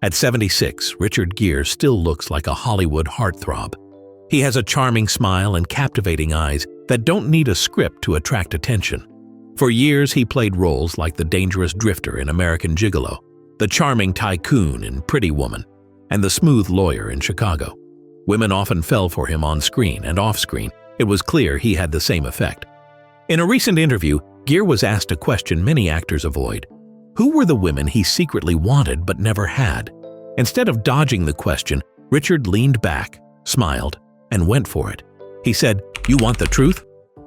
At 76, Richard Gere still looks like a Hollywood heartthrob. He has a charming smile and captivating eyes that don't need a script to attract attention. For years, he played roles like the dangerous drifter in American Gigolo, the charming tycoon in Pretty Woman, and the smooth lawyer in Chicago. Women often fell for him on screen and off-screen. It was clear he had the same effect. In a recent interview, Gere was asked a question many actors avoid. Who were the women he secretly wanted but never had? Instead of dodging the question, Richard leaned back, smiled, and went for it. He said, "You want the truth?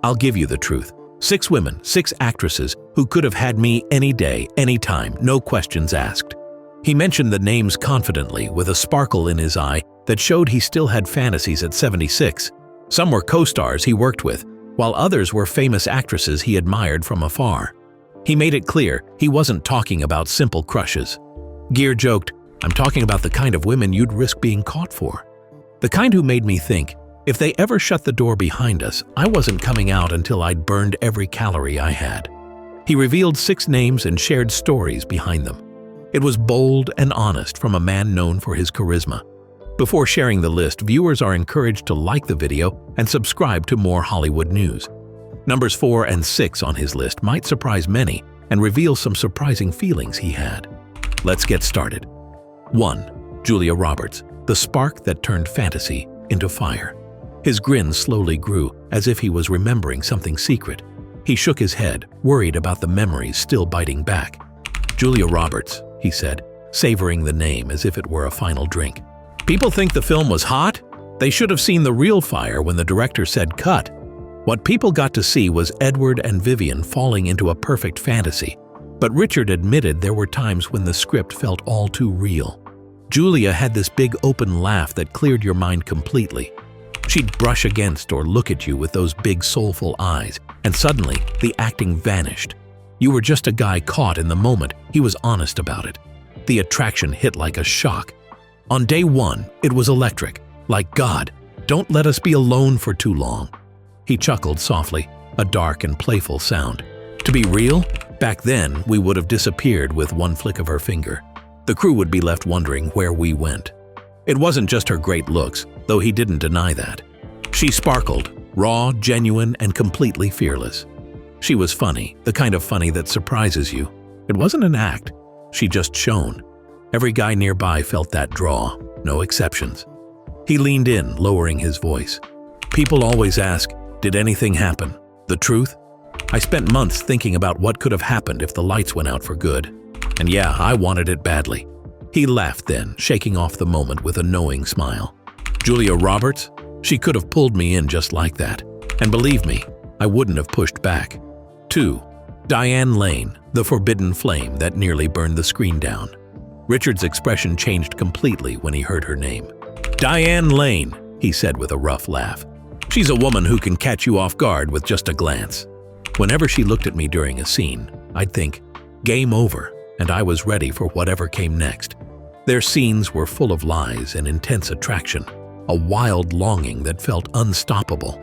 I'll give you the truth. 6 women, 6 actresses who could have had me any day, any time, no questions asked." He mentioned the names confidently, with a sparkle in his eye that showed he still had fantasies at 76. Some were co-stars he worked with, while others were famous actresses he admired from afar. He made it clear he wasn't talking about simple crushes. Gere joked, "I'm talking about the kind of women you'd risk being caught for. The kind who made me think, if they ever shut the door behind us, I wasn't coming out until I'd burned every calorie I had." He revealed 6 names and shared stories behind them. It was bold and honest from a man known for his charisma. Before sharing the list, viewers are encouraged to like the video and subscribe to more Hollywood news. Numbers 4 and 6 on his list might surprise many and reveal some surprising feelings he had. Let's get started. 1. Julia Roberts, the spark that turned fantasy into fire. His grin slowly grew, as if he was remembering something secret. He shook his head, worried about the memories still biting back. "Julia Roberts," he said, savoring the name as if it were a final drink. "People think the film was hot? They should have seen the real fire when the director said cut." What people got to see was Edward and Vivian falling into a perfect fantasy, but Richard admitted there were times when the script felt all too real. Julia had this big open laugh that cleared your mind completely. She'd brush against or look at you with those big soulful eyes, and suddenly the acting vanished. You were just a guy caught in the moment. He was honest about it. The attraction hit like a shock. On day 1, it was electric. Like, God, don't let us be alone for too long. He chuckled softly, a dark and playful sound. To be real, back then we would have disappeared with one flick of her finger. The crew would be left wondering where we went. It wasn't just her great looks, though he didn't deny that. She sparkled, raw, genuine, and completely fearless. She was funny, the kind of funny that surprises you. It wasn't an act. She just shone. Every guy nearby felt that draw, no exceptions. He leaned in, lowering his voice. "People always ask, did anything happen? The truth? I spent months thinking about what could have happened if the lights went out for good. And yeah, I wanted it badly." He laughed then, shaking off the moment with a knowing smile. "Julia Roberts? She could have pulled me in just like that. And believe me, I wouldn't have pushed back." 2. Diane Lane, the forbidden flame that nearly burned the screen down. Richard's expression changed completely when he heard her name. "Diane Lane," he said with a rough laugh. "She's a woman who can catch you off guard with just a glance. Whenever she looked at me during a scene, I'd think, game over, and I was ready for whatever came next." Their scenes were full of lies and intense attraction, a wild longing that felt unstoppable.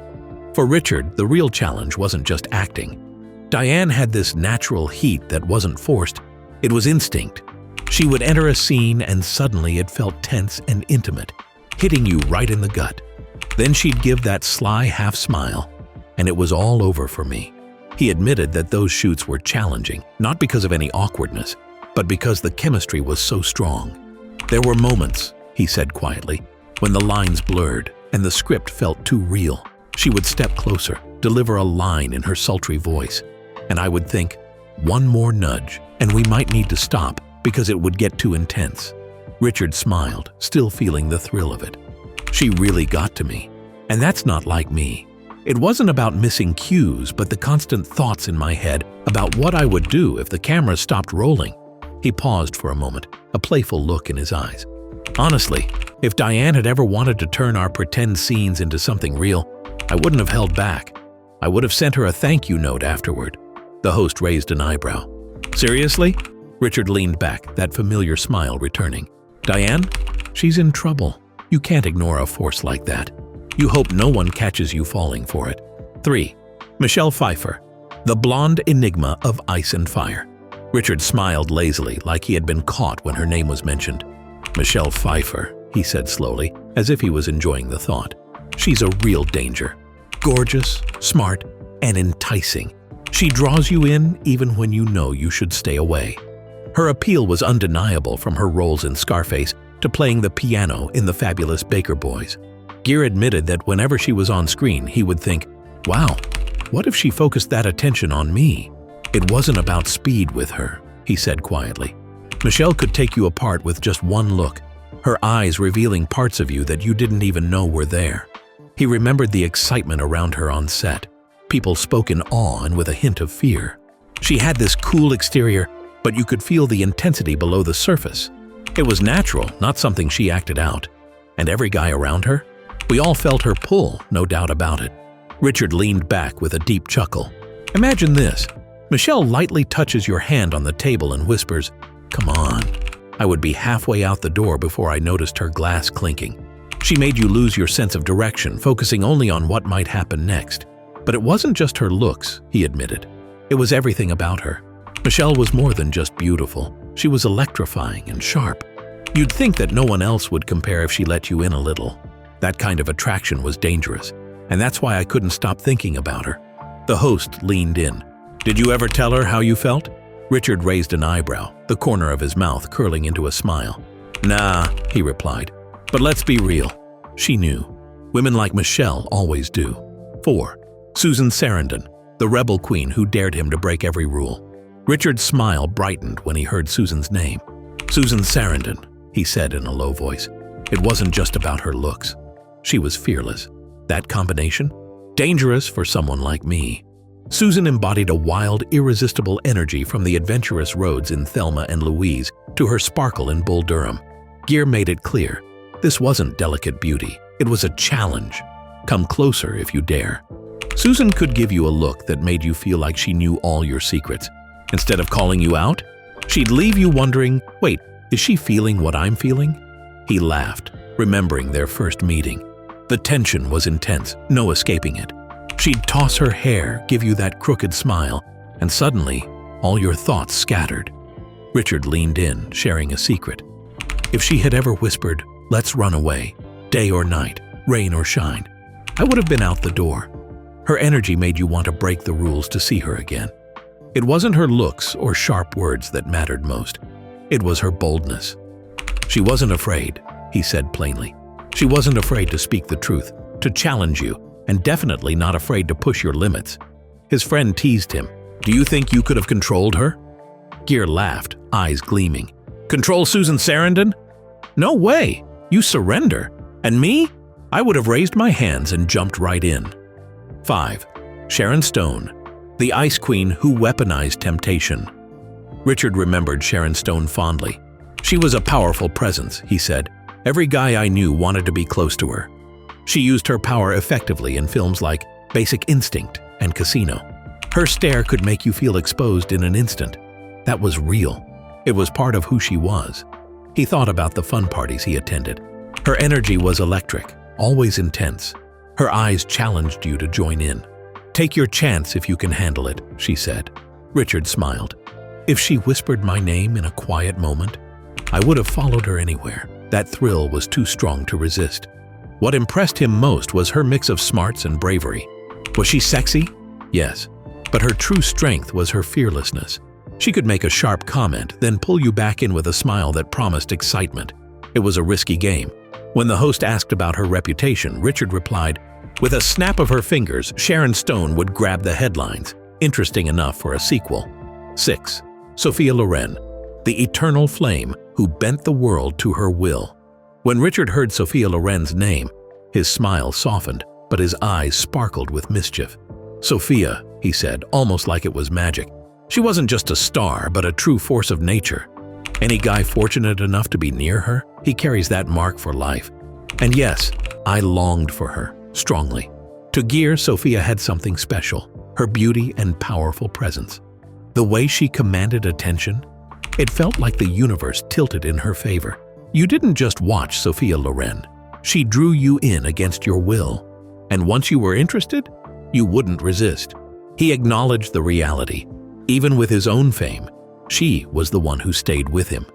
For Richard, the real challenge wasn't just acting. Diane had this natural heat that wasn't forced. It was instinct. She would enter a scene and suddenly it felt tense and intimate, hitting you right in the gut. Then she'd give that sly half smile, and it was all over for me. He admitted that those shoots were challenging, not because of any awkwardness, but because the chemistry was so strong. "There were moments," he said quietly, "when the lines blurred and the script felt too real. She would step closer, deliver a line in her sultry voice, and I would think, one more nudge, and we might need to stop because it would get too intense." Richard smiled, still feeling the thrill of it. "She really got to me, and that's not like me. It wasn't about missing cues, but the constant thoughts in my head about what I would do if the camera stopped rolling." He paused for a moment, a playful look in his eyes. "Honestly, if Diane had ever wanted to turn our pretend scenes into something real, I wouldn't have held back. I would have sent her a thank you note afterward." The host raised an eyebrow. "Seriously?" Richard leaned back, that familiar smile returning. "Diane? She's in trouble. You can't ignore a force like that. You hope no one catches you falling for it." 3. Michelle Pfeiffer, the blonde enigma of Ice and Fire. Richard smiled lazily, like he had been caught when her name was mentioned. Michelle Pfeiffer, he said slowly, as if he was enjoying the thought. She's a real danger. Gorgeous, smart, and enticing. She draws you in even when you know you should stay away. Her appeal was undeniable, from her roles in Scarface to playing the piano in The Fabulous Baker Boys. Gere admitted that whenever she was on screen, he would think, "Wow, what if she focused that attention on me?" It wasn't about speed with her, he said quietly. Michelle could take you apart with just one look, her eyes revealing parts of you that you didn't even know were there. He remembered the excitement around her on set. People spoke in awe and with a hint of fear. She had this cool exterior, but you could feel the intensity below the surface. It was natural, not something she acted out. And every guy around her? We all felt her pull, no doubt about it. Richard leaned back with a deep chuckle. Imagine this. Michelle lightly touches your hand on the table and whispers, "Come on." I would be halfway out the door before I noticed her glass clinking. She made you lose your sense of direction, focusing only on what might happen next. But it wasn't just her looks, he admitted. It was everything about her. Michelle was more than just beautiful. She was electrifying and sharp. You'd think that no one else would compare if she let you in a little. That kind of attraction was dangerous, and that's why I couldn't stop thinking about her. The host leaned in. "Did you ever tell her how you felt?" Richard raised an eyebrow, the corner of his mouth curling into a smile. "Nah," he replied. "But let's be real. She knew. Women like Michelle always do." 4. Susan Sarandon, the rebel queen who dared him to break every rule. Richard's smile brightened when he heard Susan's name. "Susan Sarandon," he said in a low voice. It wasn't just about her looks. She was fearless. That combination? Dangerous for someone like me. Susan embodied a wild, irresistible energy, from the adventurous roads in Thelma and Louise to her sparkle in Bull Durham. Gere made it clear. This wasn't delicate beauty. It was a challenge. Come closer if you dare. Susan could give you a look that made you feel like she knew all your secrets. Instead of calling you out, she'd leave you wondering, wait, is she feeling what I'm feeling? He laughed, remembering their first meeting. The tension was intense, no escaping it. She'd toss her hair, give you that crooked smile, and suddenly, all your thoughts scattered. Richard leaned in, sharing a secret. If she had ever whispered, "Let's run away," day or night, rain or shine, I would have been out the door. Her energy made you want to break the rules to see her again. It wasn't her looks or sharp words that mattered most. It was her boldness. She wasn't afraid, he said plainly. She wasn't afraid to speak the truth, to challenge you, and definitely not afraid to push your limits. His friend teased him. "Do you think you could have controlled her?" Gere laughed, eyes gleaming. "Control Susan Sarandon? No way! You surrender. And me? I would have raised my hands and jumped right in." 5. Sharon Stone, the Ice Queen who weaponized temptation. Richard remembered Sharon Stone fondly. "She was a powerful presence," he said. "Every guy I knew wanted to be close to her." She used her power effectively in films like Basic Instinct and Casino. Her stare could make you feel exposed in an instant. That was real. It was part of who she was. He thought about the fun parties he attended. Her energy was electric, always intense. Her eyes challenged you to join in. "Take your chance if you can handle it," she said. Richard smiled. If she whispered my name in a quiet moment, I would have followed her anywhere. That thrill was too strong to resist. What impressed him most was her mix of smarts and bravery. Was she sexy? Yes. But her true strength was her fearlessness. She could make a sharp comment, then pull you back in with a smile that promised excitement. It was a risky game. When the host asked about her reputation, Richard replied, with a snap of her fingers, Sharon Stone would grab the headlines. Interesting enough for a sequel. 6. Sophia Loren, the eternal flame who bent the world to her will. When Richard heard Sophia Loren's name, his smile softened, but his eyes sparkled with mischief. "Sophia," he said, almost like it was magic. She wasn't just a star, but a true force of nature. Any guy fortunate enough to be near her, he carries that mark for life. And yes, I longed for her, strongly. To Gere, Sophia had something special, her beauty and powerful presence. The way she commanded attention, it felt like the universe tilted in her favor. You didn't just watch Sophia Loren. She drew you in against your will. And once you were interested, you wouldn't resist. He acknowledged the reality. Even with his own fame, she was the one who stayed with him.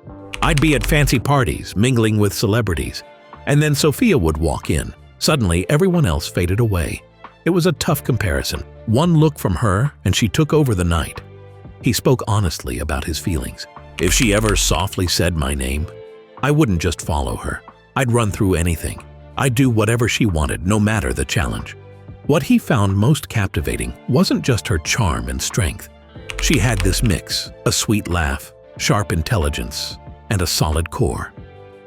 I'd be at fancy parties, mingling with celebrities. And then Sophia would walk in. Suddenly, everyone else faded away. It was a tough comparison. One look from her, and she took over the night. He spoke honestly about his feelings. If she ever softly said my name, I wouldn't just follow her. I'd run through anything. I'd do whatever she wanted, no matter the challenge. What he found most captivating wasn't just her charm and strength. She had this mix, a sweet laugh, sharp intelligence, and a solid core.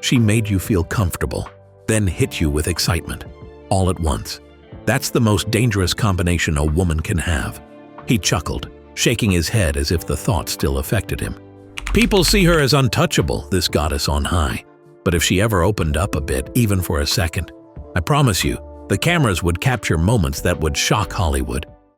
She made you feel comfortable, then hit you with excitement, all at once. That's the most dangerous combination a woman can have. He chuckled, shaking his head as if the thought still affected him. People see her as untouchable, this goddess on high. But if she ever opened up a bit, even for a second, I promise you, the cameras would capture moments that would shock Hollywood.